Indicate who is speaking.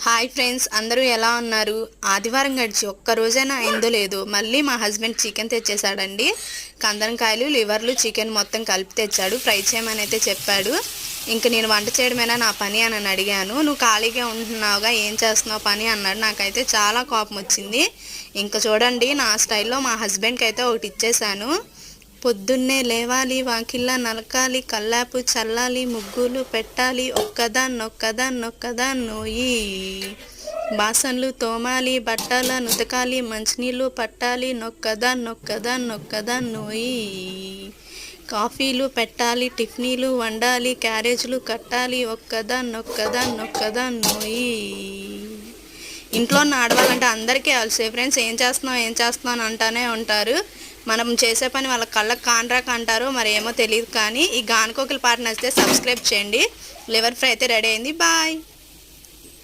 Speaker 1: Hi friends, అందరూ ఎలా ఉన్నారు? ఆదివారం గడిచి ఒక్క రోజైనా అయిందో లేదో మళ్ళీ మా హస్బెండ్ చికెన్ తెచ్చేసాడండి. కందనకాయలు, లివర్లు, చికెన్ మొత్తం కలిపి తెచ్చాడు. ఫ్రై చేయమని అయితే చెప్పాడు. ఇంక నేను వంట చేయడమేనా నా పని అని అడిగాను. నువ్వు ఖాళీగా ఉంటున్నావుగా, ఏం చేస్తున్నావు పని అన్నాడు. నాకైతే చాలా కోపం వచ్చింది. ఇంకా చూడండి, నా స్టైల్లో మా హస్బెండ్కి అయితే ఒకటి ఇచ్చేసాను. పొద్దున్నే లేవాలి, వాకిళ్ళ నలకాలి, కల్లాపు చల్లాలి, ముగ్గులు పెట్టాలి, ఒక్కదాన్నొక్కదాన్నొక్కదాన్నోయి బాసన్లు తోమాలి, బట్టలను ఉతకాలి, మంచినీళ్ళు పట్టాలి, నొక్కదాన్నొక్కదాన్నొక్కదాన్నోయి కాఫీలు పెట్టాలి, టిఫినీలు వండాలి, క్యారేజీలు కట్టాలి, ఒక్కదాన్నొక్కదాన్నొక్కదాన్నోయి. ఇంట్లో ఉన్న ఆడవాళ్ళంటే అందరికీ అలసే ఫ్రెండ్స్. ఏం చేస్తున్నావు అని అంటానే ఉంటారు. మనం చేసే పని వాళ్ళ కళ్ళకు కానరాక అంటారు, మరి ఏమో తెలియదు. కానీ ఈ గానుకోకిల పాట నచ్చితే సబ్స్క్రైబ్ చేయండి. లివర్ ఫ్రై అయితే రెడీ అయింది. బాయ్.